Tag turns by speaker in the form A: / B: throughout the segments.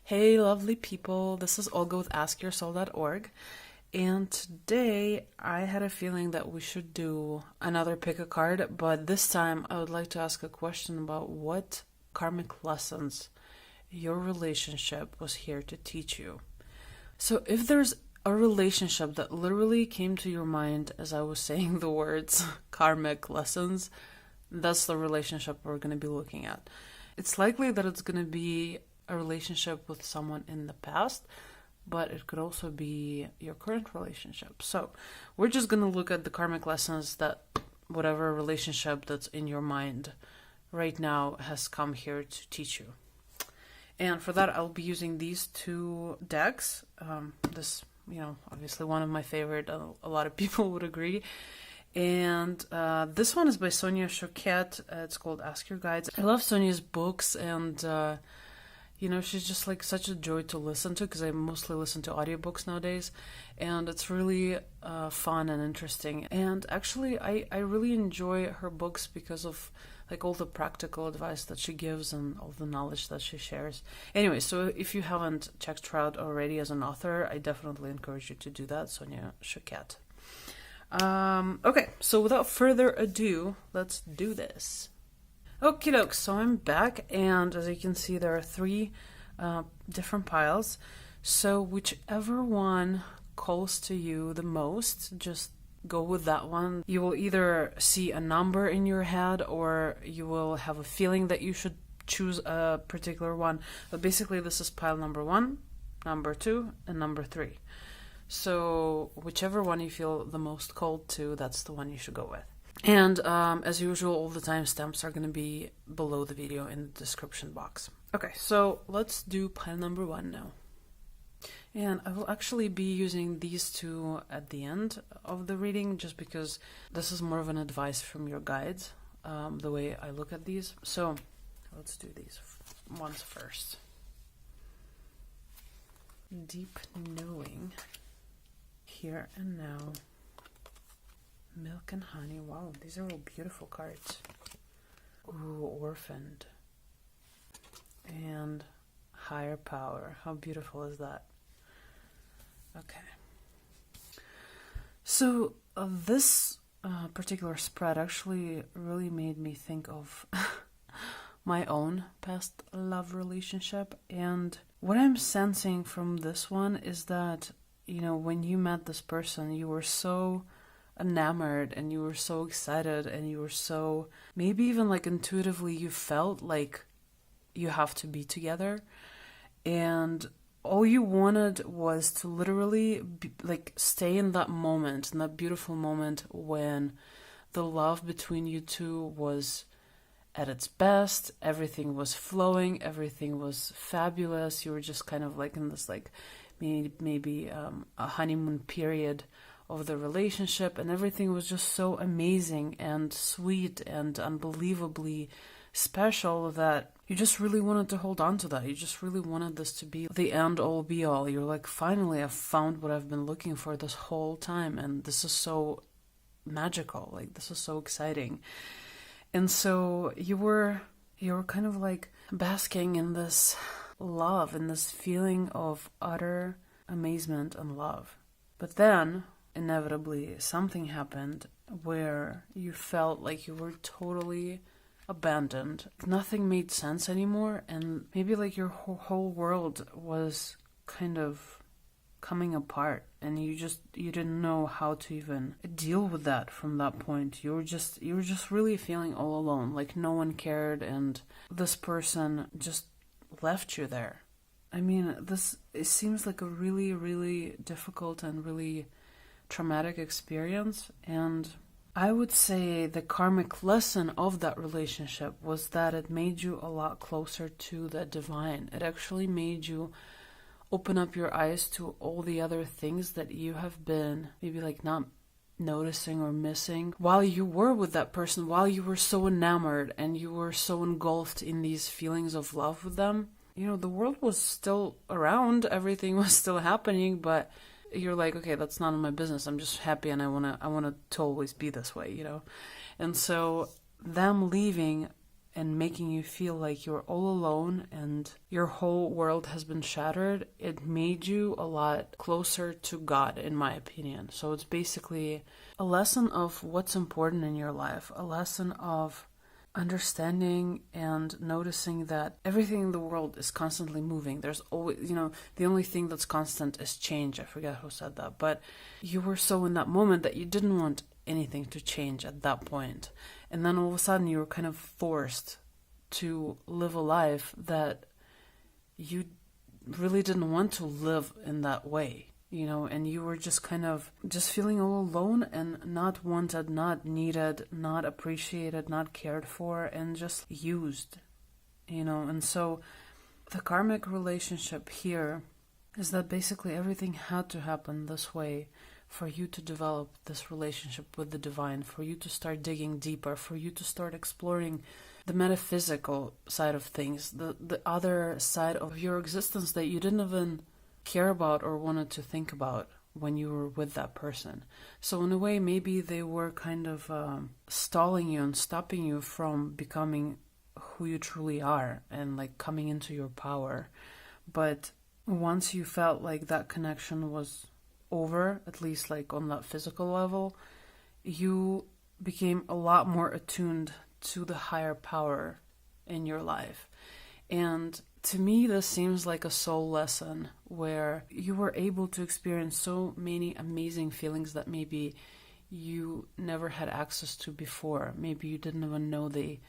A: Hey, lovely people, this is Olga with AskYourSoul.org, and today I had a feeling that we should do another pick a card, but this time I would like to ask a question about what karmic lessons your relationship was here to teach you. So if there's a relationship that literally came to your mind as I was saying the words karmic lessons, that's the relationship we're going to be looking at. It's likely that it's going to be a relationship with someone in the past, but it could also be your current relationship. So we're just going to look at the karmic lessons that whatever relationship that's in your mind right now has come here to teach you. And for that, I'll be using these two decks. This, obviously one of my favorite. A lot of people would agree. And this one is by Sonia Choquette. It's called Ask Your Guides. I love Sonia's books, and she's just like such a joy to listen to because I mostly listen to audiobooks nowadays, and it's really fun and interesting. And actually, I really enjoy her books because of like all the practical advice that she gives and all the knowledge that she shares. Anyway, so if you haven't checked her out already as an author, I definitely encourage you to do that, Sonia Choquette. Okay, so without further ado, let's do this. Okie doke, so I'm back, and as you can see, there are three different piles. So whichever one calls to you the most, just go with that one. You will either see a number in your head, or you will have a feeling that you should choose a particular one. But basically, this is pile number 1, number 2, and number 3. So whichever one you feel the most called to, that's the one you should go with. And as usual, all the timestamps are going to be below the video in the description box. Okay, so let's do pile number 1 now. And I will actually be using these two at the end of the reading, just because this is more of an advice from your guides, the way I look at these. So let's do these ones first. Deep knowing. Here and now. Milk and honey. Wow, these are all beautiful cards. Ooh, orphaned. And higher power. How beautiful is that? Okay. So this particular spread actually really made me think of my own past love relationship. And what I'm sensing from this one is that, when you met this person, you were so enamored and you were so excited and you were so, maybe even like intuitively you felt like you have to be together, and all you wanted was to literally stay in that moment, in that beautiful moment when the love between you two was at its best, everything was flowing, everything was fabulous. You were just kind of like in this maybe a honeymoon period of the relationship, and everything was just so amazing and sweet and unbelievably special that you just really wanted to hold on to that. You just really wanted this to be the end all be all. You're like, finally I've found what I've been looking for this whole time, and this is so magical, like this is so exciting. And so you were kind of like basking in this love, in this feeling of utter amazement and love. But then inevitably something happened where you felt like you were totally abandoned. Nothing made sense anymore, and maybe like your whole world was kind of coming apart, and you didn't know how to even deal with that from that point. You were just really feeling all alone, like no one cared, and this person just left you there. I mean, it seems like a really, really difficult and really traumatic experience, and I would say the karmic lesson of that relationship was that it made you a lot closer to the divine. It actually made you open up your eyes to all the other things that you have been maybe like not noticing or missing while you were with that person, while you were so enamored and you were so engulfed in these feelings of love with them. The world was still around, everything was still happening, but you're like, okay, that's none of my business. I'm just happy, and I wanna to always be this way, And so them leaving and making you feel like you're all alone and your whole world has been shattered, it made you a lot closer to God, in my opinion. So it's basically a lesson of what's important in your life, a lesson of understanding and noticing that everything in the world is constantly moving. There's always, the only thing that's constant is change. I forget who said that, but you were so in that moment that you didn't want anything to change at that point. And then all of a sudden you were kind of forced to live a life that you really didn't want to live in that way. And you were just kind of just feeling all alone and not wanted, not needed, not appreciated, not cared for, and just used, And so the karmic relationship here is that basically everything had to happen this way for you to develop this relationship with the divine, for you to start digging deeper, for you to start exploring the metaphysical side of things, the other side of your existence that you didn't even care about or wanted to think about when you were with that person. So in a way, maybe they were kind of stalling you and stopping you from becoming who you truly are and like coming into your power. But once you felt like that connection was over, at least like on that physical level, you became a lot more attuned to the higher power in your life. And to me, this seems like a soul lesson where you were able to experience so many amazing feelings that maybe you never had access to before. Maybe you didn't even know they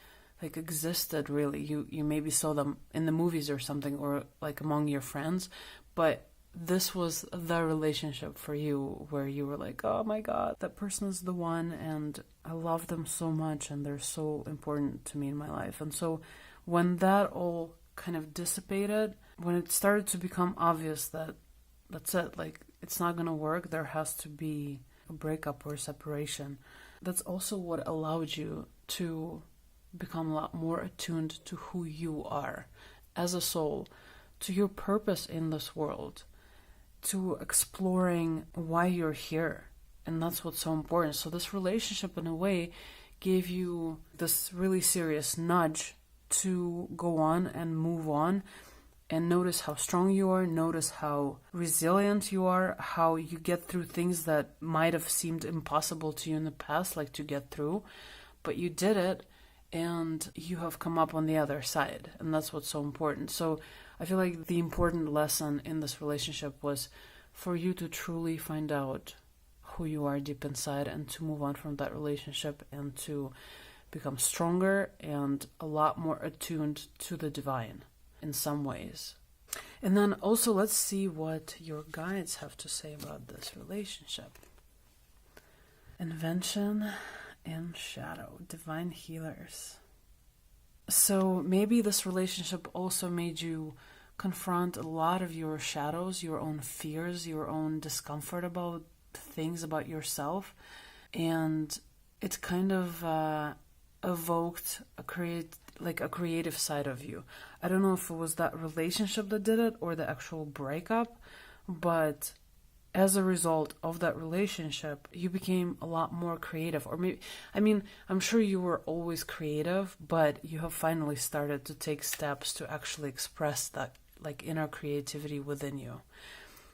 A: like existed really. You maybe saw them in the movies or something, or like among your friends, but this was the relationship for you where you were like, oh my God, that person is the one and I love them so much and they're so important to me in my life. And so when that all kind of dissipated, when it started to become obvious that that's it, like it's not gonna work, there has to be a breakup or a separation, that's also what allowed you to become a lot more attuned to who you are as a soul, to your purpose in this world, to exploring why you're here. And that's what's so important. So this relationship in a way gave you this really serious nudge to go on and move on and notice how strong you are, notice how resilient you are, how you get through things that might have seemed impossible to you in the past, like to get through, but you did it and you have come up on the other side. And that's what's so important. So I feel like the important lesson in this relationship was for you to truly find out who you are deep inside and to move on from that relationship and to become stronger and a lot more attuned to the divine in some ways. And then also let's see what your guides have to say about this relationship. Invention and shadow, divine healers. So maybe this relationship also made you confront a lot of your shadows, your own fears, your own discomfort about things about yourself, and it kind of evoked a creative side of you. I don't know if it was that relationship that did it or the actual breakup, but as a result of that relationship, you became a lot more creative. Or maybe, I'm sure you were always creative, but you have finally started to take steps to actually express that like inner creativity within you.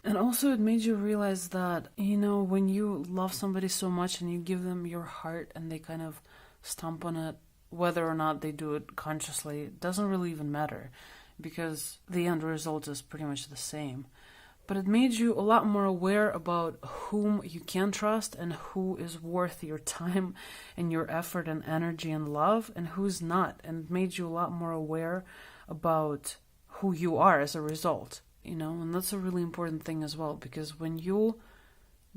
A: And also it made you realize that, when you love somebody so much and you give them your heart and they kind of stomp on it, whether or not they do it consciously, it doesn't really even matter because the end result is pretty much the same. But it made you a lot more aware about whom you can trust and who is worth your time and your effort and energy and love and who's not. And it made you a lot more aware about who you are as a result, and that's a really important thing as well, because when you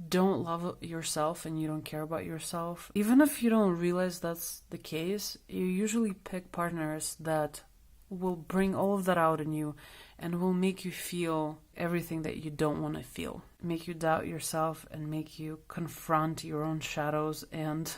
A: don't love yourself and you don't care about yourself, even if you don't realize that's the case, you usually pick partners that will bring all of that out in you and will make you feel everything that you don't want to feel, make you doubt yourself and make you confront your own shadows and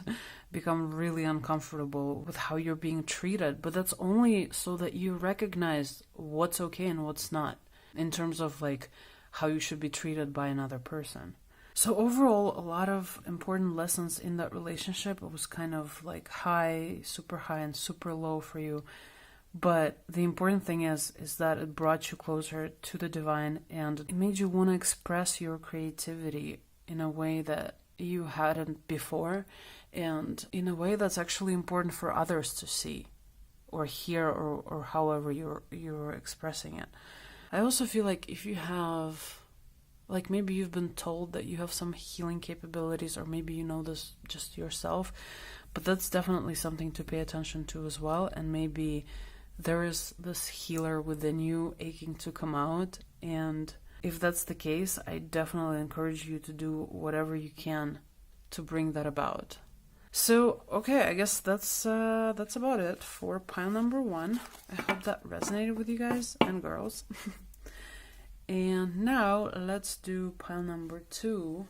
A: become really uncomfortable with how you're being treated. But that's only so that you recognize what's okay and what's not in terms of like how you should be treated by another person. So overall, a lot of important lessons in that relationship. It was kind of like high, super high, and super low for you. But the important thing is that it brought you closer to the divine, and it made you want to express your creativity in a way that you hadn't before, and in a way that's actually important for others to see or hear, or however you're expressing it. I also feel like if you have, like, maybe you've been told that you have some healing capabilities, or maybe you know this just yourself, but that's definitely something to pay attention to as well. And maybe there is this healer within you aching to come out, and if that's the case, I definitely encourage you to do whatever you can to bring that about. So, okay, I guess that's about it for pile number 1. I hope that resonated with you guys and girls. And now let's do pile number 2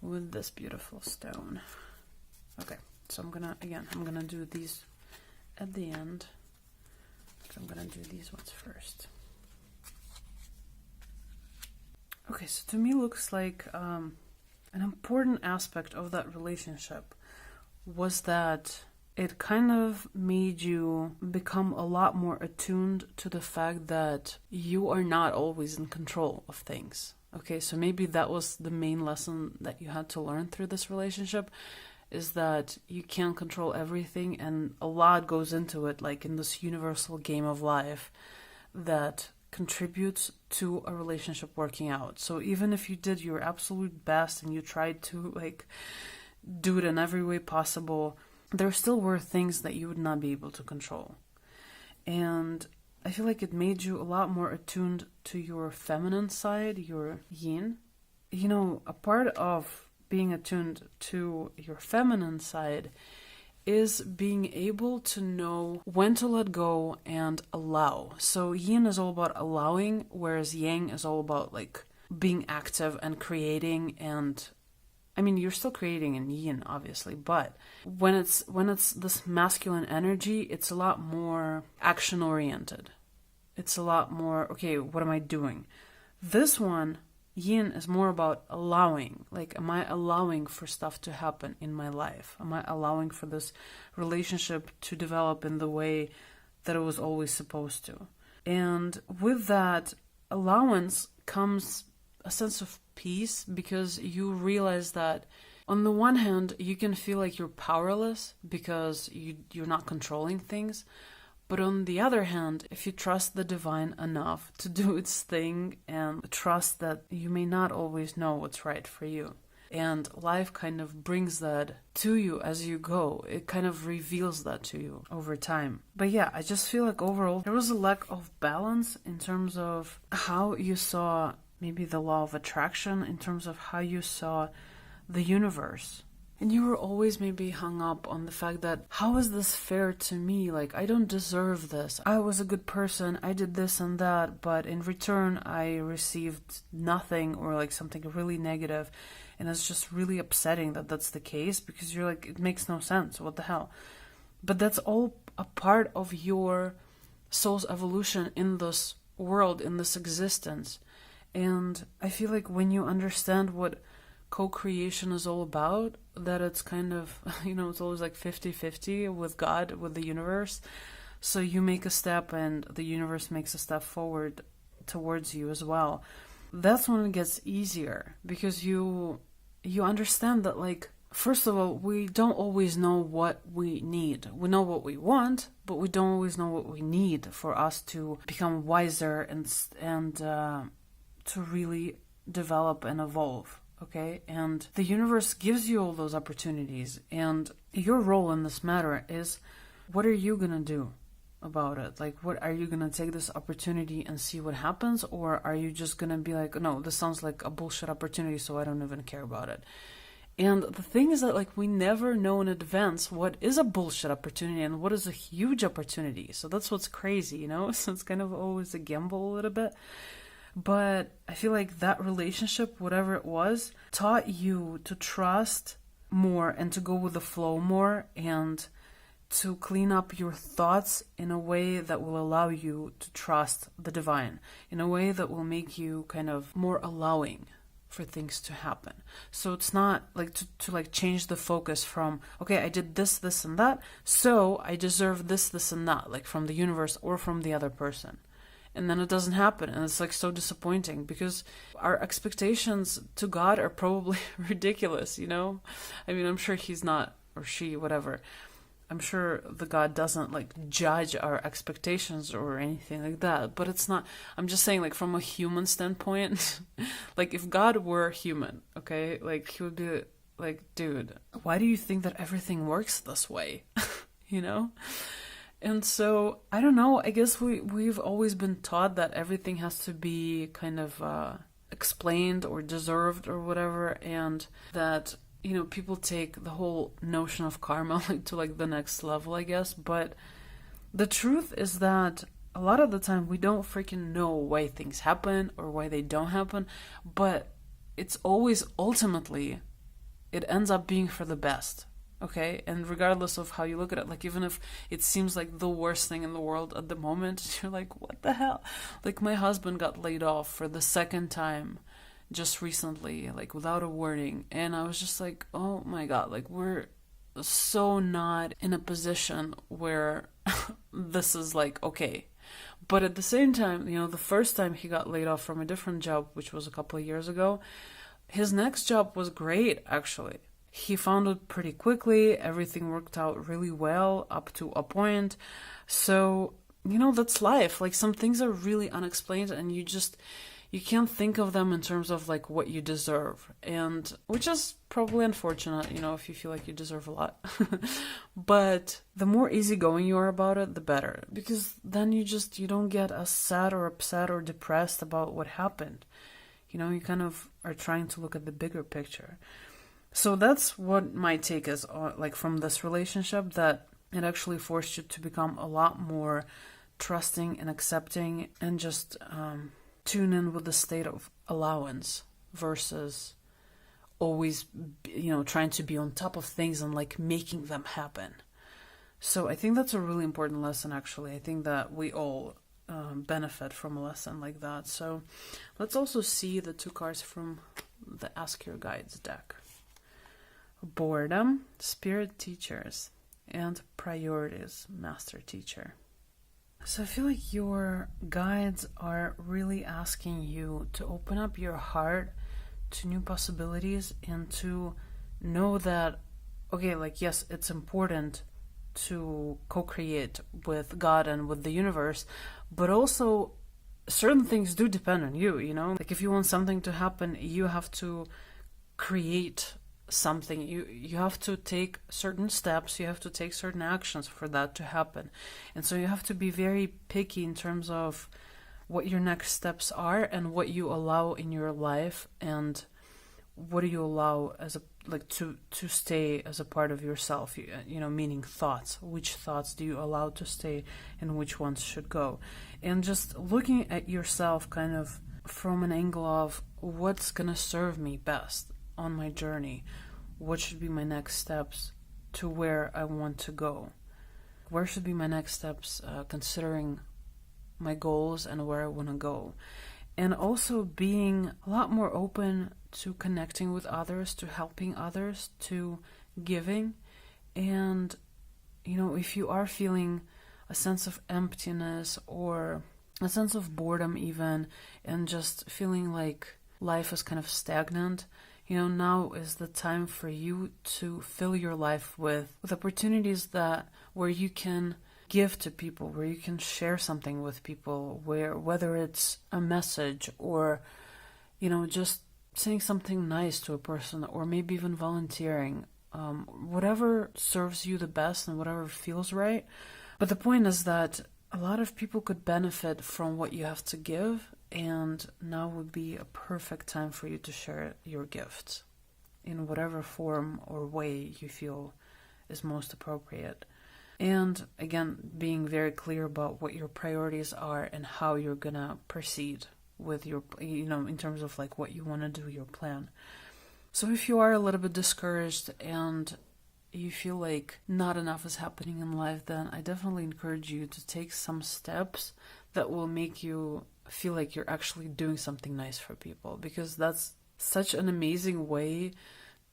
A: with this beautiful stone. Okay, so I'm gonna do these at the end. So I'm gonna do these ones first. Okay, so to me looks like an important aspect of that relationship was that it kind of made you become a lot more attuned to the fact that you are not always in control of things. Okay, so maybe that was the main lesson that you had to learn through this relationship, is that you can't control everything, and a lot goes into it, like in this universal game of life that contributes to a relationship working out. So even if you did your absolute best and you tried to like do it in every way possible, there still were things that you would not be able to control. And I feel like it made you a lot more attuned to your feminine side, your yin. You know, a part of being attuned to your feminine side is being able to know when to let go and allow. So yin is all about allowing, whereas yang is all about like being active and creating. And I mean, you're still creating in yin, obviously, but when it's this masculine energy, it's a lot more action oriented. It's a lot more, okay, what am I doing? This one, yin, is more about allowing. Like, am I allowing for stuff to happen in my life? Am I allowing for this relationship to develop in the way that it was always supposed to? And with that allowance comes a sense of peace, because you realize that on the one hand, you can feel like you're powerless because you're not controlling things. But on the other hand, if you trust the divine enough to do its thing and trust that you may not always know what's right for you, and life kind of brings that to you as you go, it kind of reveals that to you over time. But yeah, I just feel like overall there was a lack of balance in terms of how you saw maybe the law of attraction, in terms of how you saw the universe. And you were always maybe hung up on the fact that, how is this fair to me? Like, I don't deserve this. I was a good person. I did this and that, but in return, I received nothing, or like something really negative. And it's just really upsetting that that's the case, because you're like, it makes no sense. What the hell? But that's all a part of your soul's evolution in this world, in this existence. And I feel like when you understand what co-creation is all about, that it's kind of, it's always like 50-50 with God, with the universe. So you make a step and the universe makes a step forward towards you as well. That's when it gets easier, because you understand that, like, first of all, we don't always know what we need. We know what we want, but we don't always know what we need for us to become wiser and to really develop and evolve. Okay, and the universe gives you all those opportunities, and your role in this matter is, what are you gonna do about it? Like, what are you gonna take this opportunity and see what happens, or are you just gonna be like, no, this sounds like a bullshit opportunity, so I don't even care about it? And the thing is that, like, we never know in advance what is a bullshit opportunity and what is a huge opportunity. So that's what's crazy, So it's kind of always a gamble a little bit. But I feel like that relationship, whatever it was, taught you to trust more and to go with the flow more, and to clean up your thoughts in a way that will allow you to trust the divine, in a way that will make you kind of more allowing for things to happen. So it's not like to like change the focus from, okay, I did this, this, and that, so I deserve this, this, and that, like from the universe or from the other person. And then it doesn't happen, and it's like so disappointing, because our expectations to God are probably ridiculous, you know? I mean, I'm sure he's not, or she, whatever. I'm sure the God doesn't like judge our expectations or anything like that, but it's not, I'm just saying, like, from a human standpoint, like if God were human, okay, like he would be like, dude, why do you think that everything works this way? You know? And so, I don't know, I guess we've always been taught that everything has to be kind of explained or deserved or whatever, and that, you know, people take the whole notion of karma like to like the next level, I guess. But the truth is that a lot of the time we don't freaking know why things happen or why they don't happen, but it's always ultimately, it ends up being for the best. Okay, and regardless of how you look at it, like even if it seems like the worst thing in the world at the moment, you're like, what the hell? Like my husband got laid off for the second time just recently, like without a warning, and I was just like, oh my god, like we're so not in a position where this is like okay. But at the same time, you know, the first time he got laid off from a different job, which was a couple of years ago, his next job was great, actually. He found it pretty quickly. Everything worked out really well up to a point. So, you know, that's life. Like some things are really unexplained, and you can't think of them in terms of like what you deserve. And which is probably unfortunate, you know, if you feel like you deserve a lot. But the more easygoing you are about it, the better. Because then you don't get as sad or upset or depressed about what happened. You know, you kind of are trying to look at the bigger picture. So that's what my take is on, like, from this relationship, that it actually forced you to become a lot more trusting and accepting, and just tune in with the state of allowance versus always, you know, trying to be on top of things and like making them happen. So I think that's a really important lesson, actually. I think that we all benefit from a lesson like that. So let's also see the two cards from the Ask Your Guides deck. Boredom, Spirit Teachers, and Priorities, Master Teacher. So I feel like your guides are really asking you to open up your heart to new possibilities, and to know that, okay, like, yes, it's important to co-create with God and with the universe, but also certain things do depend on you, you know? Like if you want something to happen, you have to create something. You have to take certain steps, you have to take certain actions for that to happen. And so you have to be very picky in terms of what your next steps are, and what you allow in your life, and what do you allow as a to stay as a part of yourself, you know, meaning thoughts. Which thoughts do you allow to stay, and which ones should go? And just looking at yourself kind of from an angle of what's gonna serve me best on my journey, what should be my next steps to where I want to go, where should be my next steps considering my goals and where I want to go. And also being a lot more open to connecting with others, to helping others, to giving. And, you know, if you are feeling a sense of emptiness or a sense of boredom even, and just feeling like life is kind of stagnant, you know, now is the time for you to fill your life with opportunities that where you can give to people, where you can share something with people, where whether it's a message or, you know, just saying something nice to a person, or maybe even volunteering, whatever serves you the best and whatever feels right. But the point is that a lot of people could benefit from what you have to give, and now would be a perfect time for you to share your gifts in whatever form or way you feel is most appropriate. And again, being very clear about what your priorities are and how you're gonna proceed with your, you know, in terms of like what you want to do, your plan. So if you are a little bit discouraged and you feel like not enough is happening in life, then I definitely encourage you to take some steps that will make you feel like you're actually doing something nice for people, because that's such an amazing way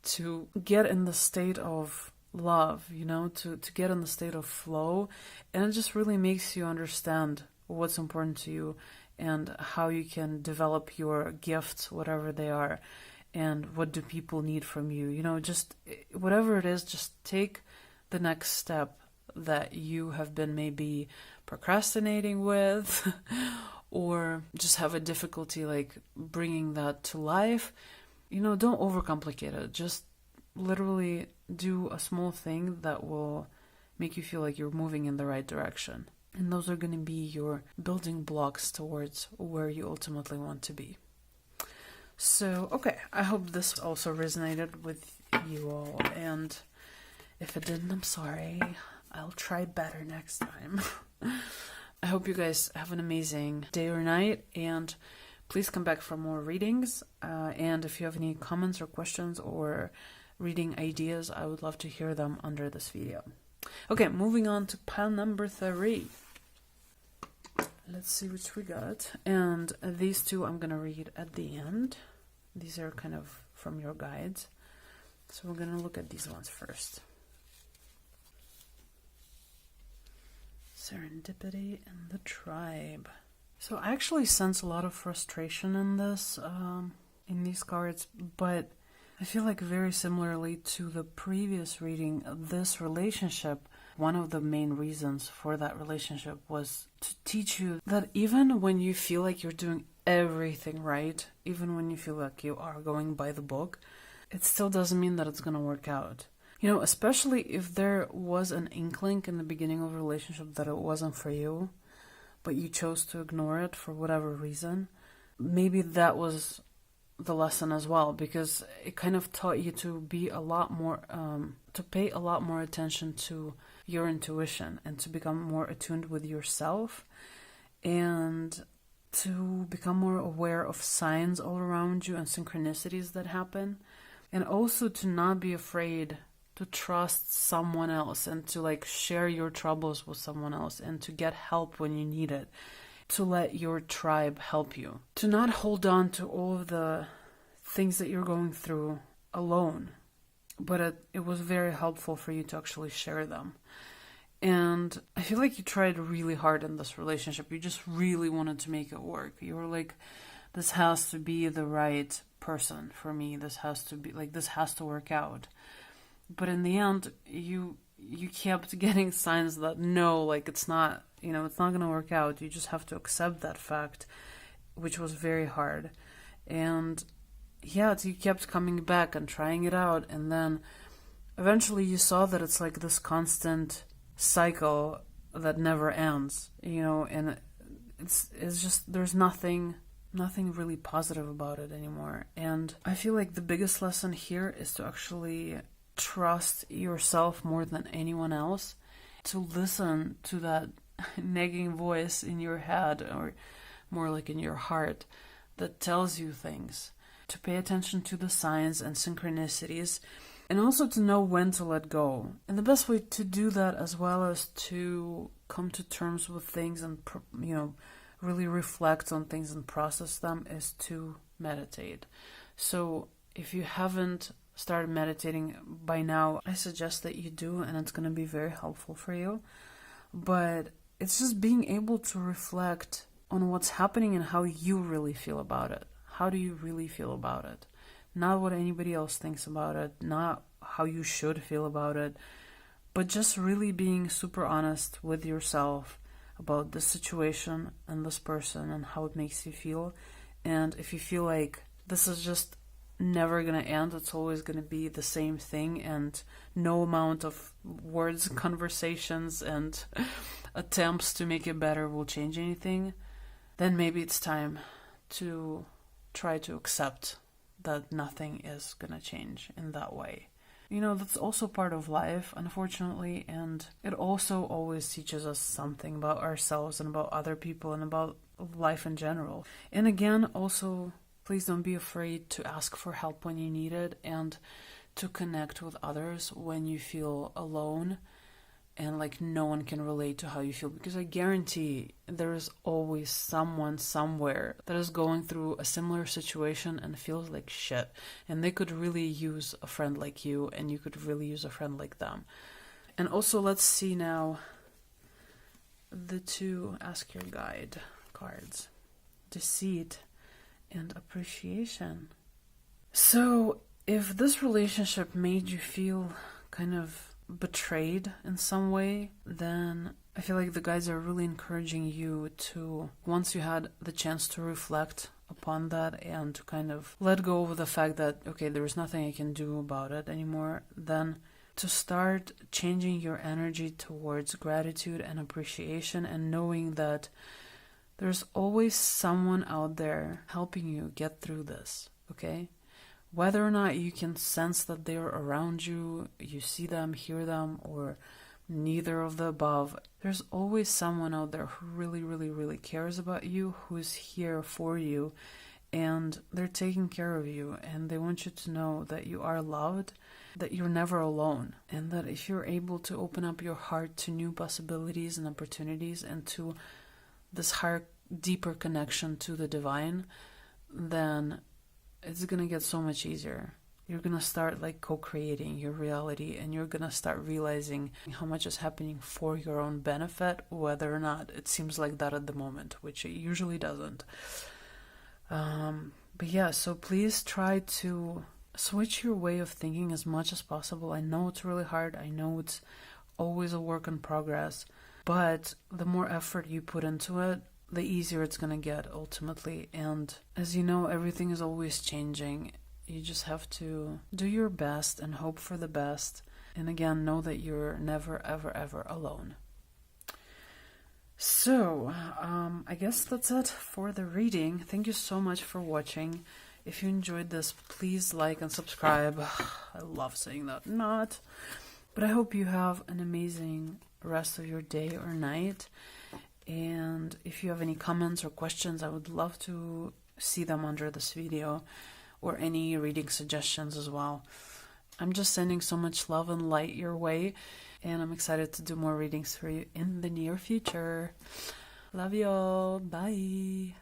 A: to get in the state of love, to get in the state of flow. And it just really makes you understand what's important to you and how you can develop your gifts, whatever they are, and what do people need from you. Just whatever it is, just take the next step that you have been maybe procrastinating with or just have a difficulty like bringing that to life. Don't overcomplicate it. Just literally do a small thing that will make you feel like you're moving in the right direction. And those are going to be your building blocks towards where you ultimately want to be. So, okay, I hope this also resonated with you all. And if it didn't, I'm sorry. I'll try better next time. I hope you guys have an amazing day or night. And please come back for more readings. And if you have any comments or questions or reading ideas, I would love to hear them under this video. Okay, moving on to pile number 3. Let's see which we got. And these two I'm going to read at the end. These are kind of from your guides. So we're going to look at these ones first. Serendipity and the tribe. So I actually sense a lot of frustration in this, in these cards, but I feel like very similarly to the previous reading, this relationship, one of the main reasons for that relationship was to teach you that even when you feel like you're doing everything right, even when you feel like you are going by the book, it still doesn't mean that it's going to work out. Especially if there was an inkling in the beginning of a relationship that it wasn't for you, but you chose to ignore it for whatever reason, maybe that was the lesson as well, because it kind of taught you to be a lot more, to pay a lot more attention to your intuition and to become more attuned with yourself and to become more aware of signs all around you and synchronicities that happen, and also to not be afraid to trust someone else and to like share your troubles with someone else and to get help when you need it, to let your tribe help you, to not hold on to all of the things that you're going through alone, but it was very helpful for you to actually share them. And I feel like you tried really hard in this relationship. You just really wanted to make it work. You were like, this has to be the right person for me. This has to be like, this has to work out. But in the end, you kept getting signs that no, like it's not, it's not going to work out. You just have to accept that fact, which was very hard. And yeah, you kept coming back and trying it out. And then eventually you saw that it's like this constant cycle that never ends, and it's just, there's nothing really positive about it anymore. And I feel like the biggest lesson here is to actually trust yourself more than anyone else, to listen to that nagging voice in your head, or more like in your heart, that tells you things, to pay attention to the signs and synchronicities, and also to know when to let go. And the best way to do that, as well as to come to terms with things and really reflect on things and process them, is to meditate. So if you haven't started meditating by now, I suggest that you do, and it's going to be very helpful for you. But it's just being able to reflect on what's happening and how you really feel about it. How do you really feel about it? Not what anybody else thinks about it, not how you should feel about it, but just really being super honest with yourself about this situation and this person and how it makes you feel. And if you feel like this is just never going to end, it's always going to be the same thing, and no amount of words, conversations, and attempts to make it better will change anything, then maybe it's time to try to accept that nothing is going to change in that way. That's also part of life, unfortunately, and it also always teaches us something about ourselves and about other people and about life in general. And again, also, please don't be afraid to ask for help when you need it, and to connect with others when you feel alone, and like no one can relate to how you feel, because I guarantee there is always someone somewhere that is going through a similar situation and feels like shit, and they could really use a friend like you, and you could really use a friend like them. And also, let's see now the two Ask Your Guide cards: Deceit and Appreciation. So if this relationship made you feel kind of betrayed in some way, then I feel like the guides are really encouraging you to, once you had the chance to reflect upon that and to kind of let go of the fact that, okay, there's nothing I can do about it anymore, then to start changing your energy towards gratitude and appreciation, and knowing that there's always someone out there helping you get through this, okay? Whether or not you can sense that they're around you, you see them, hear them, or neither of the above, there's always someone out there who really, really, really cares about you, who's here for you, and they're taking care of you, and they want you to know that you are loved, that you're never alone, and that if you're able to open up your heart to new possibilities and opportunities and to this higher, deeper connection to the divine, then it's gonna get so much easier. You're gonna start like co-creating your reality, and you're gonna start realizing how much is happening for your own benefit, whether or not it seems like that at the moment, which it usually doesn't. But yeah, so please try to switch your way of thinking as much as possible. I know it's really hard. I know it's always a work in progress, but the more effort you put into it, the easier it's gonna get ultimately. And as you know, everything is always changing. You just have to do your best and hope for the best. And again, know that you're never, ever, ever alone. So, I guess that's it for the reading. Thank you so much for watching. If you enjoyed this, please like and subscribe. I love saying that. Not. But I hope you have an amazing rest of your day or night. And if you have any comments or questions, I would love to see them under this video, or any reading suggestions as well. I'm just sending so much love and light your way, and I'm excited to do more readings for you in the near future. Love y'all. Bye.